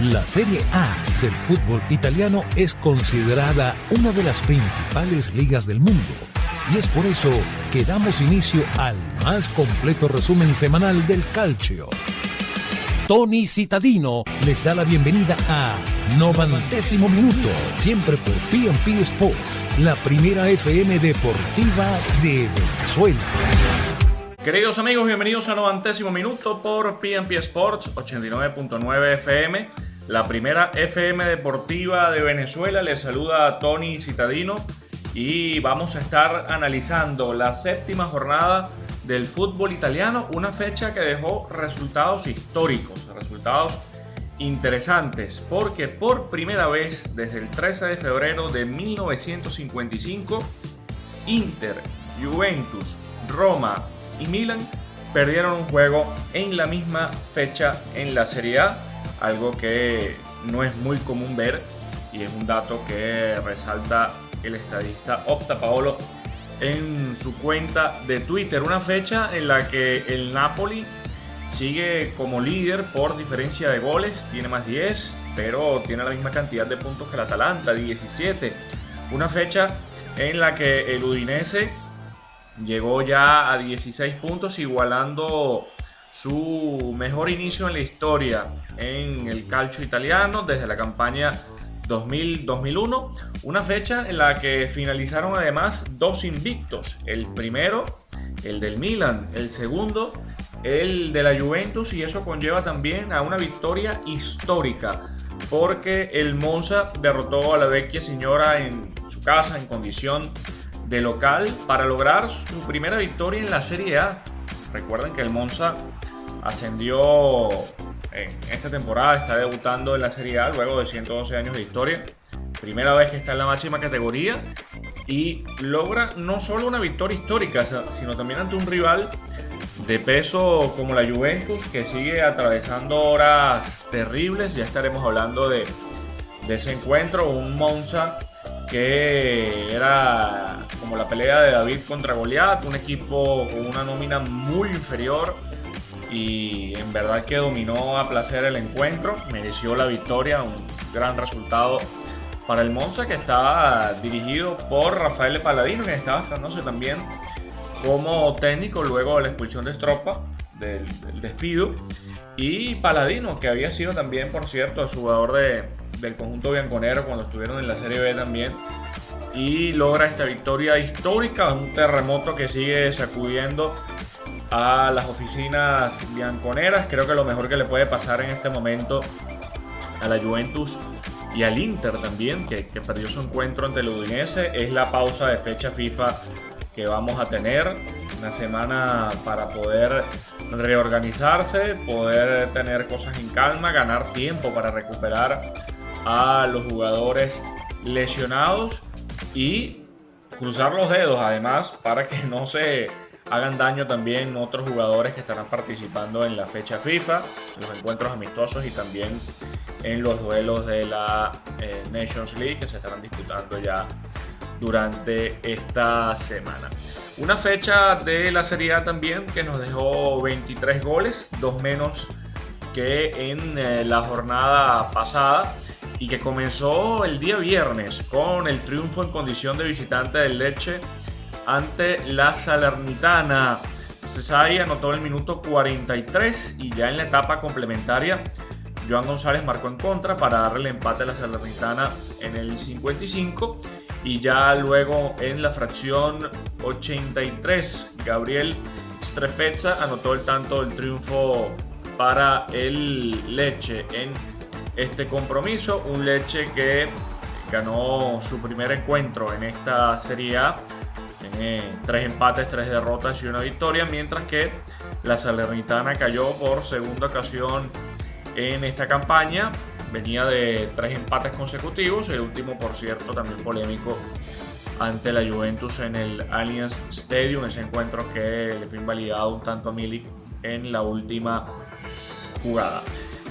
La Serie A del fútbol italiano es considerada una de las principales ligas del mundo y es por eso que damos inicio al más completo resumen semanal del calcio. Tony Citadino les da la bienvenida a 90º Minuto, siempre por PNP Sport, la primera FM deportiva de Venezuela. Queridos amigos, bienvenidos a 90º Minuto por PNP Sports 89.9 FM, la primera FM deportiva de Venezuela. Les saluda Tony Citadino y vamos a estar analizando la séptima jornada del fútbol italiano, una fecha que dejó resultados históricos, resultados interesantes, porque por primera vez desde el 13 de febrero de 1955, Inter, Juventus, Roma y Milan perdieron un juego en la misma fecha en la Serie A, algo que no es muy común ver y es un dato que resalta el estadista Opta Paolo en su cuenta de Twitter. Una fecha en la que el Napoli sigue como líder por diferencia de goles, tiene más 10, pero tiene la misma cantidad de puntos que el Atalanta, 17. Una fecha en la que el Udinese llegó ya a 16 puntos, igualando su mejor inicio en la historia en el calcio italiano desde la campaña 2000-2001, una fecha en la que finalizaron además dos invictos, el primero, el del Milan, el segundo, el de la Juventus, y eso conlleva también a una victoria histórica, porque el Monza derrotó a la Vecchia Signora en su casa en condición de local para lograr su primera victoria en la Serie A. Recuerden que el Monza ascendió en esta temporada, está debutando en la Serie A luego de 112 años de historia, primera vez que está en la máxima categoría y logra no solo una victoria histórica, sino también ante un rival de peso como la Juventus, que sigue atravesando horas terribles. Ya estaremos hablando de ese encuentro, un Monza que era como la pelea de David contra Goliat, un equipo con una nómina muy inferior y en verdad que dominó a placer el encuentro, mereció la victoria, un gran resultado para el Monza, que estaba dirigido por Raffaele Palladino, que estaba estrenándose también como técnico luego de la expulsión de Stroppa, del despido, y Palladino, que había sido también, por cierto, el jugador del conjunto bianconero cuando estuvieron en la Serie B también, y logra esta victoria histórica, un terremoto que sigue sacudiendo a las oficinas bianconeras. Creo que lo mejor que le puede pasar en este momento a la Juventus y al Inter también, que perdió su encuentro ante el Udinese, es la pausa de fecha FIFA que vamos a tener, una semana para poder reorganizarse, poder tener cosas en calma, ganar tiempo para recuperar a los jugadores lesionados y cruzar los dedos además para que no se hagan daño también otros jugadores que estarán participando en la fecha FIFA, en los encuentros amistosos y también en los duelos de la Nations League que se estarán disputando ya durante esta semana. Una fecha de la Serie A también que nos dejó 23 goles, dos menos que en la jornada pasada, y que comenzó el día viernes con el triunfo en condición de visitante del Lecce ante la Salernitana. Cesai anotó en el minuto 43 y ya en la etapa complementaria Joan González marcó en contra para darle el empate a la Salernitana en el 55, y ya luego en la fracción 83 Gabriel Strefezza anotó el tanto del triunfo para el Lecce en este compromiso, un Lecce que ganó su primer encuentro en esta Serie A. Tiene 3 empates, 3 derrotas y una victoria, mientras que la Salernitana cayó por segunda ocasión en esta campaña. Venía de 3 empates consecutivos, el último, por cierto, también polémico, ante la Juventus en el Allianz Stadium, ese encuentro que le fue invalidado un tanto a Milik en la última jugada.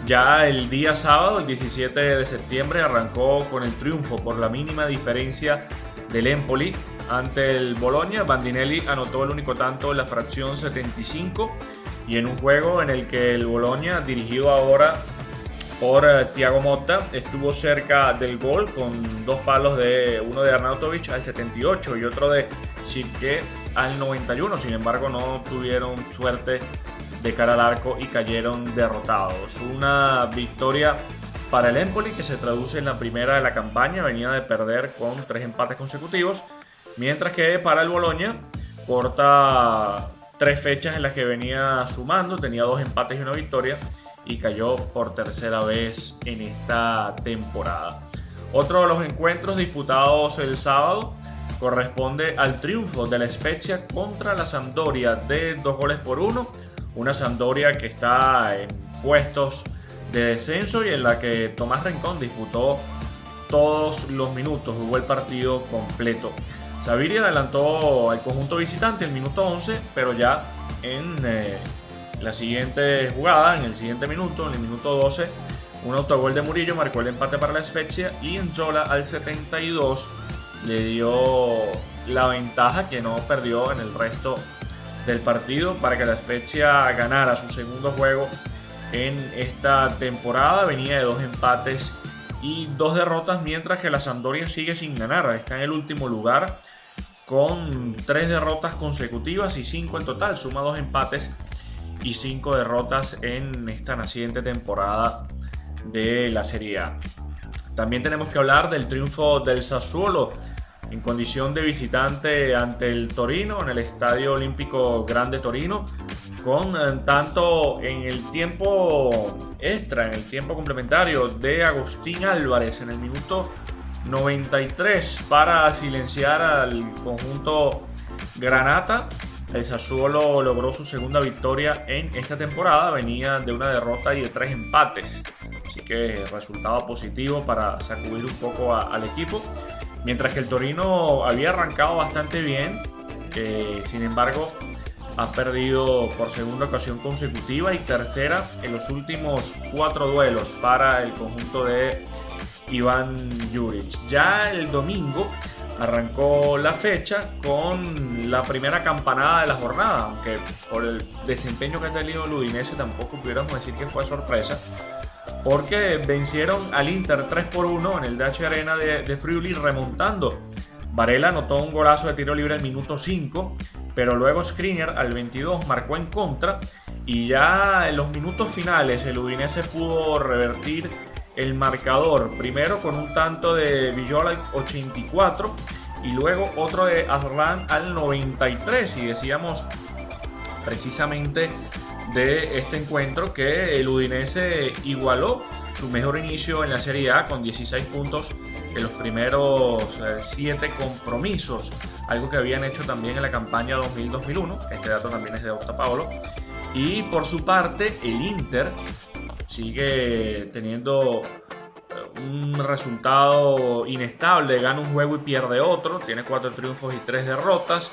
Ya el día sábado, el 17 de septiembre, arrancó con el triunfo por la mínima diferencia del Empoli ante el Bologna. Bandinelli anotó el único tanto en la fracción 75 y en un juego en el que el Bologna, dirigido ahora por Thiago Motta. Estuvo cerca del gol con dos palos, uno de Arnautovic al 78 y otro de Chique al 91. Sin embargo, no tuvieron suerte de cara al arco y cayeron derrotados. Una victoria para el Empoli que se traduce en la primera de la campaña. Venía de perder con 3 empates consecutivos, mientras que para el Bologna corta 3 fechas en las que venía sumando, tenía 2 empates y una victoria y cayó por tercera vez en esta temporada. Otro de los encuentros disputados el sábado corresponde al triunfo de la Spezia contra la Sampdoria de 2-1. Una Sampdoria que está en puestos de descenso y en la que Tomás Rincón disputó todos los minutos, jugó el partido completo. Saviri adelantó al conjunto visitante el minuto 11, pero ya en la siguiente jugada, en el siguiente minuto, en el minuto 12, un autogol de Murillo marcó el empate para la Spezia y Nzola al 72 le dio la ventaja que no perdió en el resto del partido para que la Spezia ganara su segundo juego en esta temporada. Venía de 2 empates y 2 derrotas, mientras que la Sampdoria sigue sin ganar. Está en el último lugar con 3 derrotas consecutivas y 5 en total. Suma 2 empates y 5 derrotas en esta naciente temporada de la Serie A. También tenemos que hablar del triunfo del Sassuolo en condición de visitante ante el Torino en el Estadio Olímpico Grande Torino, con tanto en el tiempo extra, en el tiempo complementario de Agustín Álvarez en el minuto 93 para silenciar al conjunto granata. El Sassuolo logró su segunda victoria en esta temporada, venía de una derrota y de 3 empates, así que resultado positivo para sacudir un poco al equipo. Mientras que el Torino había arrancado bastante bien, sin embargo ha perdido por segunda ocasión consecutiva y tercera en los últimos 4 duelos para el conjunto de Iván Juric. Ya el domingo arrancó la fecha con la primera campanada de la jornada, aunque por el desempeño que ha tenido el Udinese tampoco pudiéramos decir que fue sorpresa, porque vencieron al Inter 3-1 en el DH Arena de Friuli, remontando. Varela anotó un golazo de tiro libre al minuto 5, pero luego Skriniar al 22 marcó en contra y ya en los minutos finales el Udinese pudo revertir el marcador, primero con un tanto de Villola al 84 y luego otro de Aslan al 93. Y decíamos precisamente de este encuentro que el Udinese igualó su mejor inicio en la Serie A con 16 puntos en los primeros 7 compromisos, algo que habían hecho también en la campaña 2000-2001. Este dato también es de Octapaolo. Y por su parte el Inter sigue teniendo un resultado inestable, gana un juego y pierde otro, tiene 4 triunfos y 3 derrotas.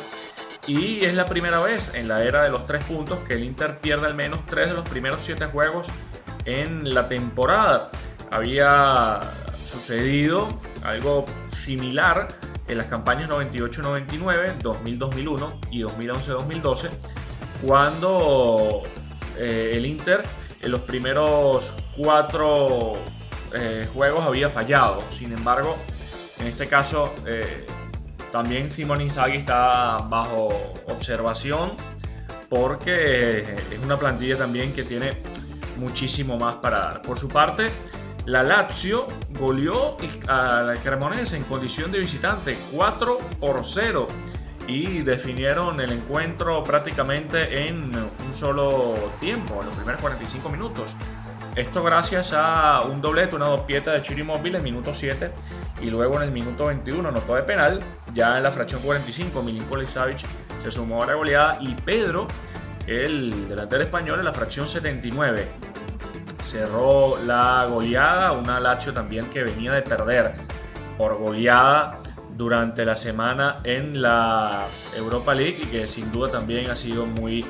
Y es la primera vez en la era de los 3 puntos que el Inter pierde al menos 3 de los primeros 7 juegos en la temporada. Había sucedido algo similar en las campañas 98-99, 2000-2001 y 2011-2012, cuando el Inter en los primeros 4 juegos había fallado. Sin embargo, en este caso también Simone Inzaghi está bajo observación, porque es una plantilla también que tiene muchísimo más para dar. Por su parte, la Lazio goleó a la Cremonese en condición de visitante 4-0 y definieron el encuentro prácticamente en un solo tiempo, en los primeros 45 minutos. Esto gracias a un doblete, una doppietta de Ciro Immobile en el minuto 7 y luego en el minuto 21 anotó de penal. Ya en la fracción 45 Milinkovic Savic se sumó a la goleada y Pedro, el delantero español, en la fracción 79 cerró la goleada. Una Lazio también que venía de perder por goleada durante la semana en la Europa League y que sin duda también ha sido muy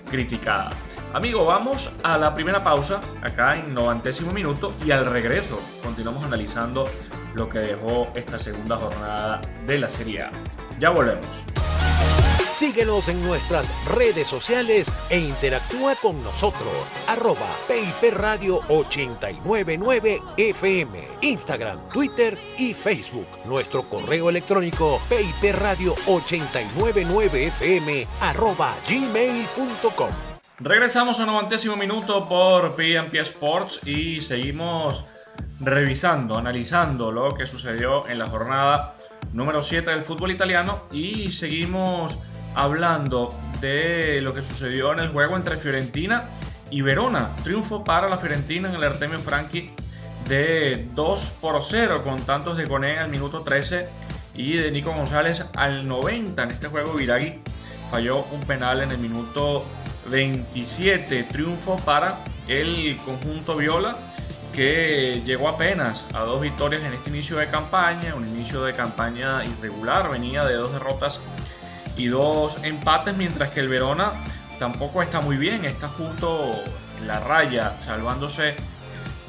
criticada. Amigo, vamos a la primera pausa acá en 90º minuto y al regreso continuamos analizando lo que dejó esta segunda jornada de la Serie A. Ya volvemos. Síguenos en nuestras redes sociales e interactúa con nosotros. @PIP Radio 899 FM, Instagram, Twitter y Facebook. Nuestro correo electrónico pipradio899fm@gmail.com. Regresamos a 90º minuto por PNP Sports y seguimos revisando, analizando lo que sucedió en la jornada número 7 del fútbol italiano y seguimos hablando de lo que sucedió en el juego entre Fiorentina y Verona. Triunfo para la Fiorentina en el Artemio Franchi de 2-0 con tantos de Koné al minuto 13 y de Nico González al 90. En este juego Biraghi falló un penal en el minuto 27. Triunfo para el conjunto viola, que llegó apenas a 2 victorias en este inicio de campaña, un inicio de campaña irregular, venía de 2 derrotas y 2 empates, mientras que el Verona tampoco está muy bien, está justo en la raya, salvándose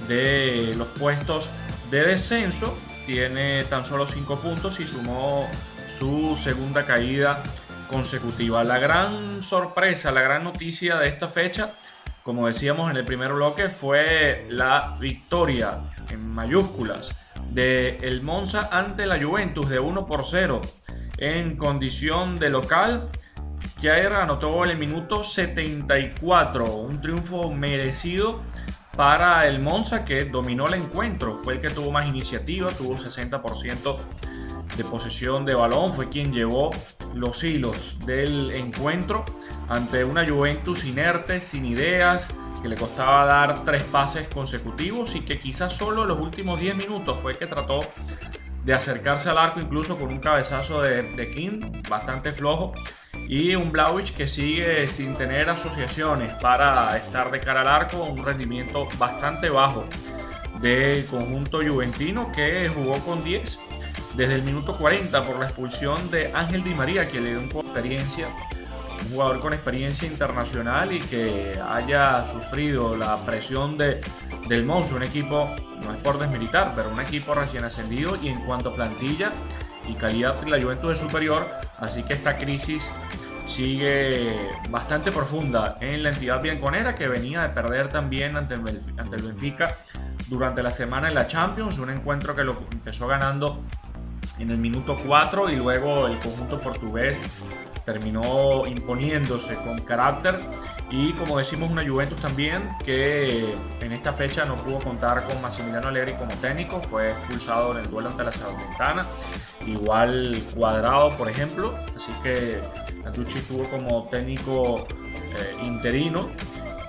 de los puestos de descenso, tiene tan solo 5 puntos y sumó su segunda caída consecutiva. La gran sorpresa, la gran noticia de esta fecha, como decíamos en el primer bloque, fue la victoria en mayúsculas de el Monza ante la Juventus de 1-0 en condición de local. Jair anotó en el minuto 74, un triunfo merecido para el Monza, que dominó el encuentro, fue el que tuvo más iniciativa, tuvo 60% de posesión de balón, fue quien llevó los hilos del encuentro ante una Juventus inerte, sin ideas, que le costaba dar 3 pases consecutivos y que quizás solo en los últimos 10 minutos fue el que trató de acercarse al arco, incluso con un cabezazo de King bastante flojo, y un Vlahovic que sigue sin tener asociaciones para estar de cara al arco, un rendimiento bastante bajo del conjunto juventino, que jugó con 10 desde el minuto 40 por la expulsión de Ángel Di María, que le dio un jugador con experiencia internacional y que haya sufrido la presión del Monza, un equipo, no es por desmilitar, pero un equipo recién ascendido, y en cuanto a plantilla y calidad la Juventus es superior, así que esta crisis sigue bastante profunda en la entidad bianconera, que venía de perder también ante el Benfica durante la semana en la Champions, un encuentro que lo empezó ganando en el minuto 4 y luego el conjunto portugués terminó imponiéndose con carácter. Y como decimos, una Juventus también que en esta fecha no pudo contar con Massimiliano Allegri como técnico, fue expulsado en el duelo ante la Salernitana, igual Cuadrado por ejemplo, así que Antucci estuvo como técnico interino,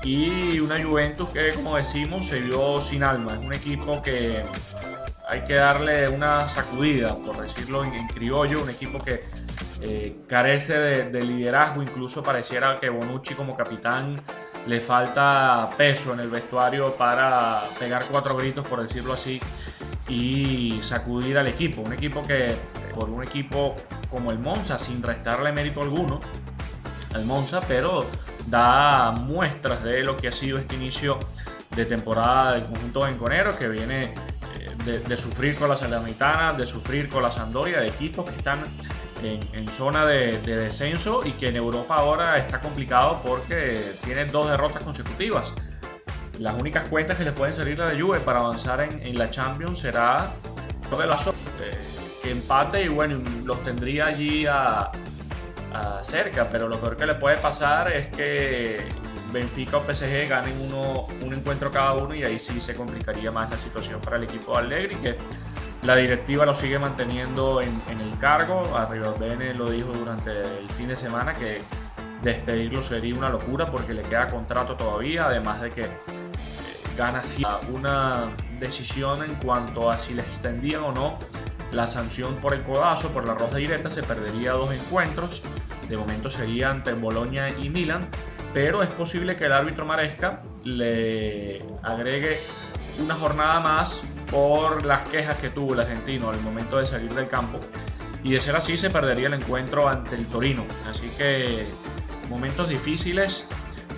y una Juventus que, como decimos, se vio sin alma. Es un equipo que hay que darle una sacudida, por decirlo en criollo, un equipo que carece de liderazgo, incluso pareciera que Bonucci como capitán le falta peso en el vestuario para pegar 4 gritos, por decirlo así, y sacudir al equipo. Un equipo que, por un equipo como el Monza, sin restarle mérito alguno al Monza, pero da muestras de lo que ha sido este inicio de temporada del conjunto benconero, que viene de sufrir con la Salernitana, de sufrir con la Sampdoria, de equipos que están en zona de descenso y que en Europa ahora está complicado porque tienen 2 derrotas consecutivas. Las únicas cuentas que le pueden salir a la Juve para avanzar en la Champions será de la que empate, y bueno, los tendría allí a cerca, pero lo peor que le puede pasar es que Benfica o PSG ganen un encuentro cada uno, y ahí sí se complicaría más la situación para el equipo de Allegri, que la directiva lo sigue manteniendo en el cargo. Arrivabene lo dijo durante el fin de semana que despedirlo sería una locura porque le queda contrato todavía, además de que gana una decisión en cuanto a si le extendían o no la sanción por el codazo, por la roja directa. Se perdería 2 encuentros, de momento sería ante Bologna y Milan, pero es posible que el árbitro Maresca le agregue una jornada más por las quejas que tuvo el argentino al momento de salir del campo, y de ser así se perdería el encuentro ante el Torino. Así que momentos difíciles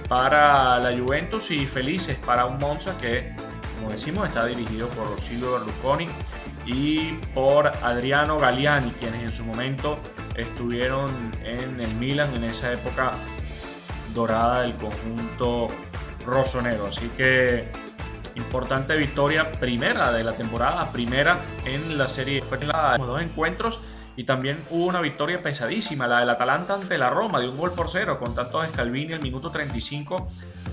para la Juventus y felices para un Monza que, como decimos, está dirigido por Silvio Berlusconi y por Adriano Galliani, quienes en su momento estuvieron en el Milan en esa época dorada del conjunto rossonero. Así que importante victoria, primera de la temporada, primera en la serie. Fue en los 2 encuentros. Y también hubo una victoria pesadísima, la del Atalanta ante la Roma, de 1-0, con tanto de Scalvini al minuto 35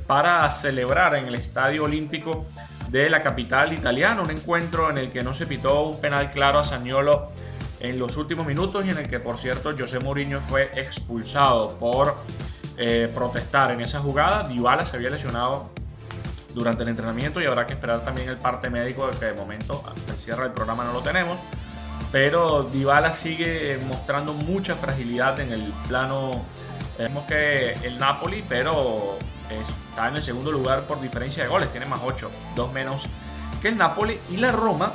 para celebrar en el Estadio Olímpico de la capital italiana. Un encuentro en el que no se pitó un penal claro a Zaniolo en los últimos minutos y en el que, por cierto, José Mourinho fue expulsado por protestar en esa jugada. Dybala se había lesionado durante el entrenamiento y habrá que esperar también el parte médico, que de momento hasta el cierre del programa no lo tenemos. Pero Dybala sigue mostrando mucha fragilidad en el plano. Vemos que el Napoli, pero está en el segundo lugar por diferencia de goles, tiene más 8, 2 menos que el Napoli. Y la Roma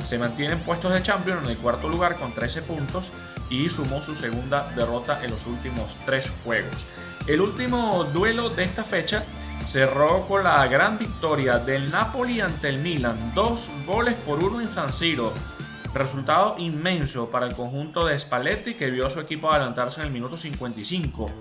se mantiene en puestos de Champions en el cuarto lugar con 13 puntos y sumó su segunda derrota en los últimos 3 juegos. El último duelo de esta fecha cerró con la gran victoria del Napoli ante el Milan, 2-1 en San Siro. Resultado inmenso para el conjunto de Spalletti, que vio a su equipo adelantarse en el minuto 55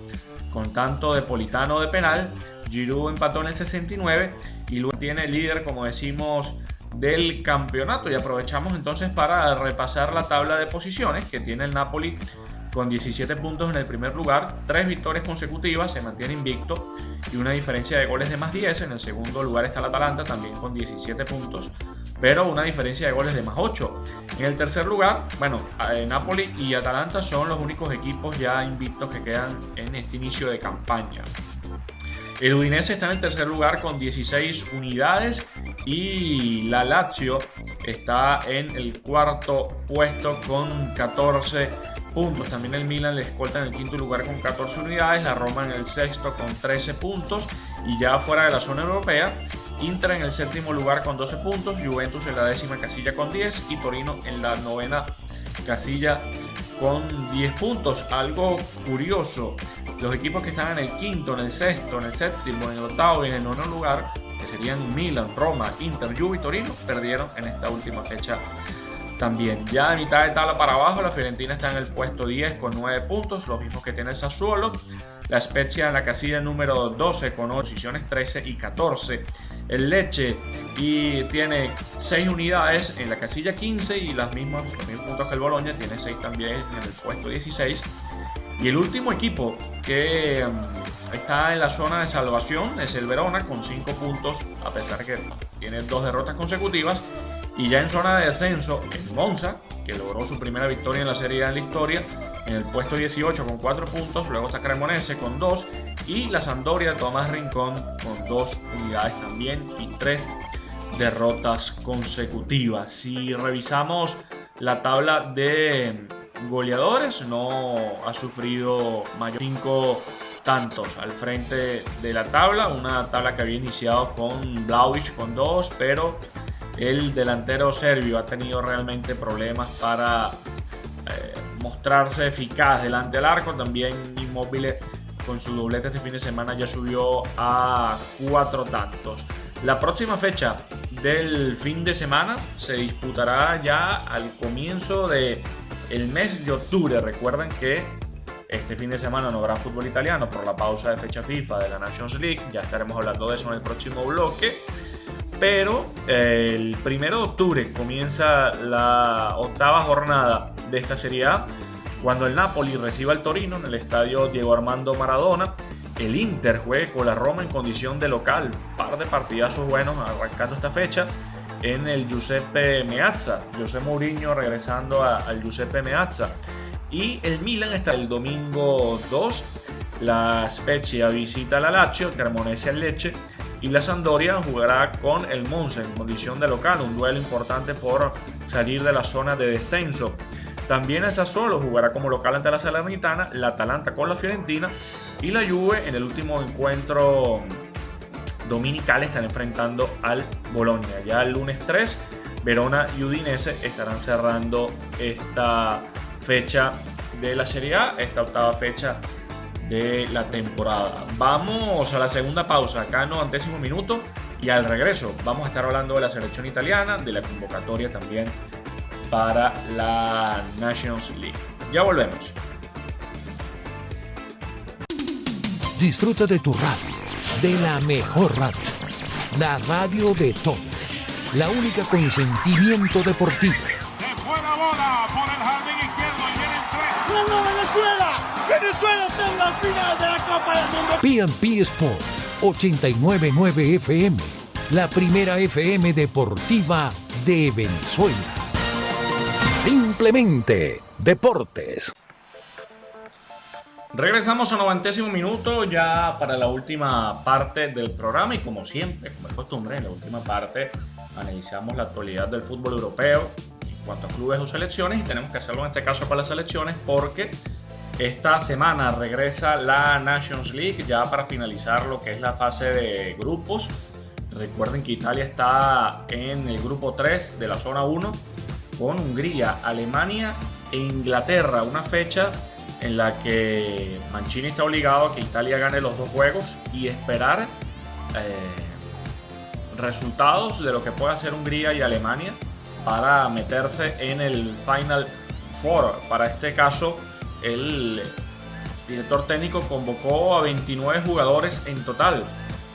con tanto de Politano de penal. Giroud empató en el 69 y luego tiene líder, como decimos, del campeonato. Y aprovechamos entonces para repasar la tabla de posiciones que tiene el Napoli con 17 puntos en el primer lugar, 3 victorias consecutivas, se mantiene invicto y una diferencia de goles de más 10. En el segundo lugar está el Atalanta, también con 17 puntos, pero una diferencia de goles de más 8. En el tercer lugar, Napoli y Atalanta son los únicos equipos ya invictos que quedan en este inicio de campaña. El Udinese está en el tercer lugar con 16 unidades y la Lazio está en el cuarto puesto con 14 puntos. También el Milan le escolta en el quinto lugar con 14 unidades, la Roma en el sexto con 13 puntos y ya fuera de la zona europea, Inter en el séptimo lugar con 12 puntos, Juventus en la décima casilla con 10 y Torino en la novena casilla con 10 puntos. Algo curioso, los equipos que están en el quinto, en el sexto, en el séptimo, en el octavo y en el noveno lugar, que serían Milan, Roma, Inter, Juve y Torino, perdieron en esta última fecha también. Ya de mitad de tabla para abajo, la Fiorentina está en el puesto 10 con 9 puntos, los mismos que tiene el Sassuolo. La Spezia en la casilla número 12 con 8 posiciones 13 y 14. El Lecce tiene 6 unidades en la casilla 15 y los mismos puntos que el Bologna, tiene 6 también en el puesto 16. Y el último equipo que está en la zona de salvación es el Verona con 5 puntos, a pesar de que tiene 2 derrotas consecutivas. Y ya en zona de descenso, el Monza, que logró su primera victoria en la Serie A en la historia, en el puesto 18 con 4 puntos. Luego está Cremonese con 2 y la Sampdoria de Tomás Rincón con 2 unidades también y 3 derrotas consecutivas. Si revisamos la tabla de goleadores, no ha sufrido mayor 5 tantos al frente de la tabla. Una tabla que había iniciado con Vlahovic con 2, pero el delantero serbio ha tenido realmente problemas para mostrarse eficaz delante del arco. También Immobile, con su doblete este fin de semana, ya subió a 4 tantos. La próxima fecha del fin de semana se disputará ya al comienzo del mes de octubre. Recuerden que este fin de semana no habrá fútbol italiano por la pausa de fecha FIFA de la Nations League. Ya estaremos hablando de eso en el próximo bloque. Pero el 1 de octubre comienza la 8ª jornada de esta Serie A, cuando el Napoli reciba al Torino en el estadio Diego Armando Maradona. El Inter juegue con la Roma en condición de local. Par de partidazos buenos arrancando esta fecha en el Giuseppe Meazza. José Mourinho regresando al Giuseppe Meazza. Y el Milan está el domingo 2. La Spezia visita a la Lazio, Cremonese al Lecce. Y la Sampdoria jugará con el Monza en condición de local, un duelo importante por salir de la zona de descenso. También el Sassuolo jugará como local ante la Salernitana, la Atalanta con la Fiorentina y la Juve en el último encuentro dominical están enfrentando al Bologna. Ya el lunes 3, Verona y Udinese estarán cerrando esta fecha de la Serie A, esta 8ª fecha de la temporada. Vamos a la segunda pausa acá en 90º minuto y al regreso vamos a estar hablando de la selección italiana, de la convocatoria también para la Nations League. Ya volvemos. Disfruta de tu radio, de la mejor radio, la radio de todos, la única con sentimiento deportivo. Se fue la bola por el jardín izquierdo y vienen tres. ¡Ganó Venezuela! ¡Venezuela está en la final de la Copa del Mundo! P&P Sport 899 FM, la primera FM deportiva de Venezuela. Simplemente Deportes. Regresamos a 90º minuto ya para la última parte del programa y como siempre, como es costumbre, en la última parte analizamos la actualidad del fútbol europeo en cuanto a clubes o selecciones y tenemos que hacerlo en este caso para las selecciones porque esta semana regresa la Nations League ya para finalizar lo que es la fase de grupos. Recuerden que Italia está en el grupo 3 de la zona 1 con Hungría, Alemania e Inglaterra, una fecha en la que Mancini está obligado a que Italia gane los dos juegos y esperar resultados de lo que pueda hacer Hungría y Alemania para meterse en el Final Four. Para este caso, el director técnico convocó a 29 jugadores en total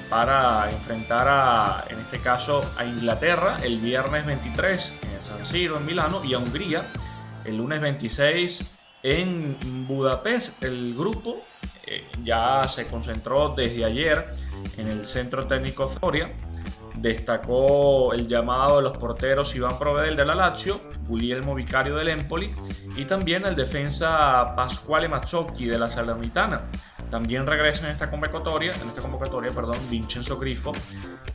para enfrentar en este caso a Inglaterra el viernes 23 en San Siro en Milano y a Hungría el lunes 26 en Budapest. El grupo ya se concentró desde ayer en el centro técnico Zoria. Destacó el llamado de los porteros Iván Provedel de la Lazio, Guglielmo Vicario del Empoli y también el defensa Pasquale Mazzocchi de la Salernitana. También regresa en esta convocatoria, Vincenzo Grifo,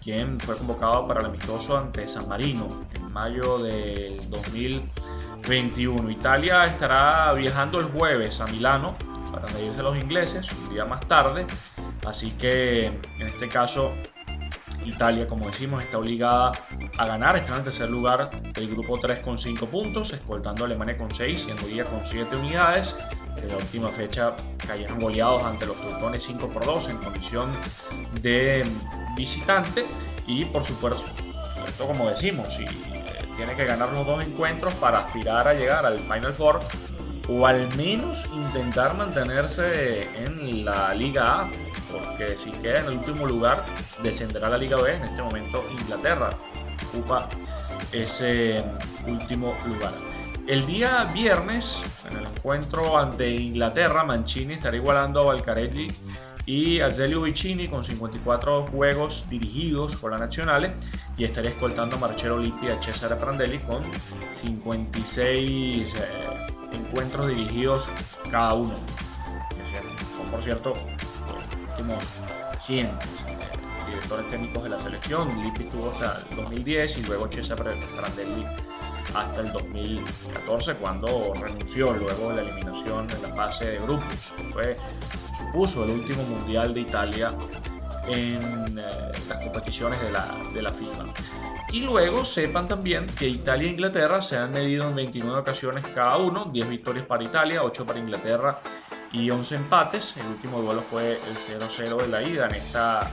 quien fue convocado para el amistoso ante San Marino en mayo del 2021. Italia estará viajando el jueves a Milano para medirse a los ingleses, un día más tarde. Así que en este caso Italia, como decimos, está obligada a ganar. Está en el tercer lugar del grupo 3 con 5 puntos, escoltando a Alemania con 6 y Hungría con 7 unidades. En la última fecha cayeron goleados ante los teutones 5-2 en condición de visitante. Y por supuesto, esto como decimos, si tiene que ganar los dos encuentros para aspirar a llegar al Final Four o al menos intentar mantenerse en la Liga A, porque si queda en el último lugar descenderá a la Liga B. En este momento Inglaterra ocupa ese último lugar. El día viernes, en el encuentro ante Inglaterra, Mancini estará igualando a Valcarelli y a Azeglio Vicini con 54 juegos dirigidos por la Nazionale y estaría escoltando a Marcello Lippi y a Cesare Prandelli con 56 encuentros dirigidos cada uno. Son, por cierto, los últimos recientes directores técnicos de la selección. Lippi estuvo hasta el 2010 y luego Cesare Prandelli hasta el 2014, cuando renunció luego de la eliminación en la fase de grupos. Supuso el último mundial de Italia en las competiciones de la FIFA. Y luego sepan también que Italia e Inglaterra se han medido en 29 ocasiones cada uno, 10 victorias para Italia, 8 para Inglaterra y 11 empates. El último duelo fue el 0-0 de la ida en esta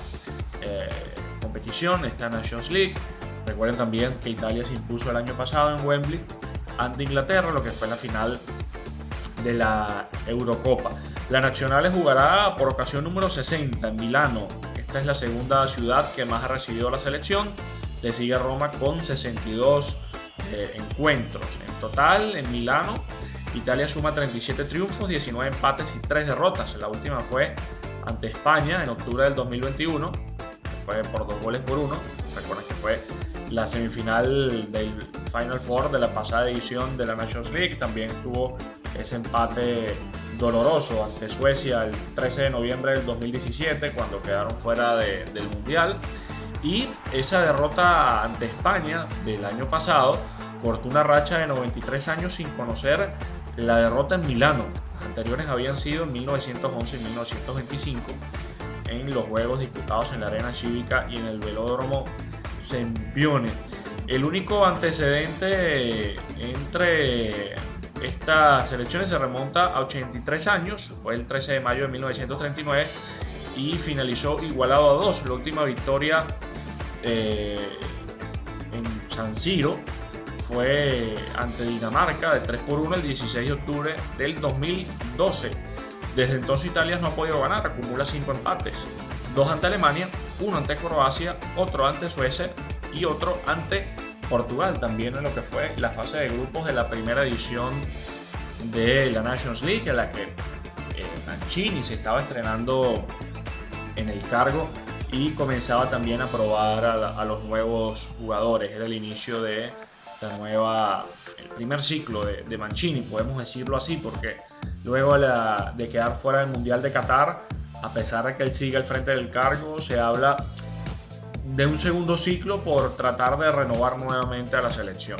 competición, esta Nations League. Recuerden también que Italia se impuso el año pasado en Wembley ante Inglaterra, lo que fue la final de la Eurocopa. La Nazionale jugará por ocasión número 60 en Milano. Esta es la segunda ciudad que más ha recibido la selección. Le sigue Roma con 62 encuentros. En total, en Milano, Italia suma 37 triunfos, 19 empates y 3 derrotas. La última fue ante España en octubre del 2021. Fue por 2-1. Recuerden que fue la semifinal del Final Four de la pasada edición de la Nations League. También tuvo ese empate doloroso ante Suecia el 13 de noviembre del 2017, cuando quedaron fuera del Mundial. Y esa derrota ante España del año pasado cortó una racha de 93 años sin conocer la derrota en Milano. Las anteriores habían sido en 1911 y 1925 en los juegos disputados en la Arena Civica y en el velódromo Sempione. El único antecedente entre estas selecciones se remonta a 83 años, fue el 13 de mayo de 1939 y finalizó igualado a 2. La última victoria en San Siro fue ante Dinamarca de 3-1 el 16 de octubre del 2012. Desde entonces Italia no ha podido ganar, acumula 5 empates, 2 ante Alemania, 1 ante Croacia, otro ante Suecia y otro ante Portugal, también en lo que fue la fase de grupos de la primera edición de la Nations League, en la que Mancini se estaba estrenando en el cargo y comenzaba también a probar a los nuevos jugadores. Era el inicio de el primer ciclo de Mancini, podemos decirlo así, porque luego de quedar fuera del Mundial de Qatar, a pesar de que él sigue al frente del cargo, se habla de un segundo ciclo por tratar de renovar nuevamente a la selección.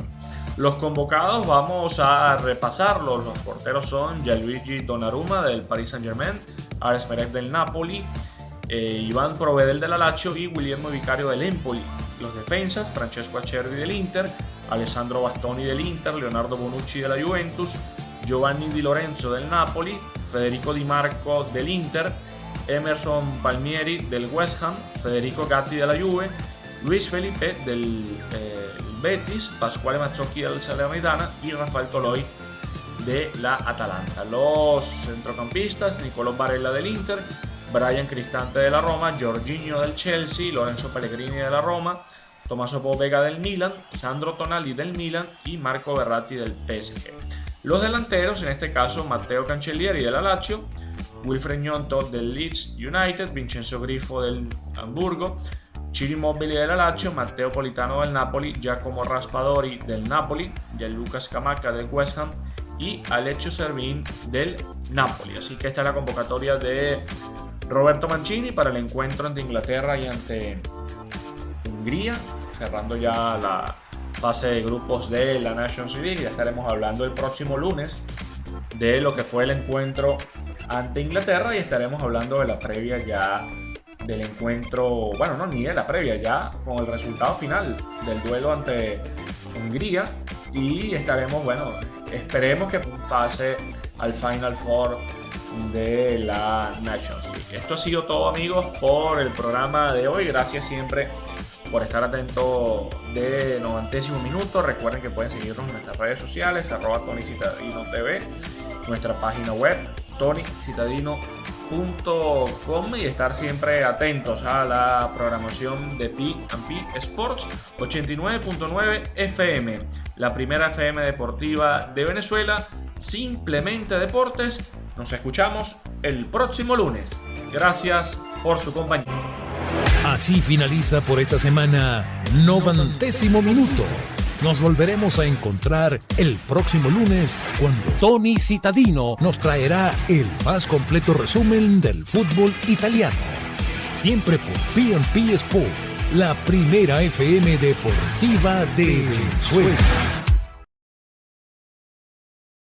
Los convocados vamos a repasarlos. Los porteros son Gianluigi Donnarumma del Paris Saint-Germain, Ares Meret del Napoli, Iván Provedel del Lazio y Guillermo Vicario del Empoli. Los defensas, Francesco Acerbi del Inter, Alessandro Bastoni del Inter, Leonardo Bonucci de la Juventus, Giovanni Di Lorenzo del Napoli, Federico Di Marco del Inter, Emerson Palmieri del West Ham, Federico Gatti de la Juve, Luis Felipe del Betis, Pasquale Mazzocchi del Salernitana y Rafael Toloi de la Atalanta. Los centrocampistas, Nicolò Barella del Inter, Brian Cristante de la Roma, Jorginho del Chelsea, Lorenzo Pellegrini de la Roma, Tommaso Pobega del Milan, Sandro Tonali del Milan y Marco Verratti del PSG. Los delanteros, en este caso Matteo Cancellieri de la Lazio, Wilfred Gnonto del Leeds United, Vincenzo Grifo del Hamburgo, Ciro Immobile de la Lazio, Matteo Politano del Napoli, Giacomo Raspadori del Napoli, Gianluca Scamacca del West Ham y Alessio Servin del Napoli. Así que esta es la convocatoria de Roberto Mancini para el encuentro ante Inglaterra y ante Hungría, cerrando ya la fase de grupos de la Nations League. Ya estaremos hablando el próximo lunes de lo que fue el encuentro ante Inglaterra y estaremos hablando de la previa ya del encuentro, bueno, no, ni de la previa, ya con el resultado final del duelo ante Hungría, y estaremos, bueno, esperemos que pase al Final Four de la Nations League. Esto ha sido todo, amigos, por el programa de hoy. Gracias siempre por estar atento de 90º minuto. Recuerden que pueden seguirnos en nuestras redes sociales, @TonyCitadinoTV, nuestra página web TonyCitadino.com, y estar siempre atentos a la programación de P&P Sports 89.9 FM, la primera FM deportiva de Venezuela. Simplemente Deportes. Nos escuchamos el próximo lunes. Gracias por su compañía. Así finaliza por esta semana 90º minuto. Nos volveremos a encontrar el próximo lunes cuando Tony Citadino nos traerá el más completo resumen del fútbol italiano. Siempre por P&P Sport, la primera FM deportiva de Venezuela.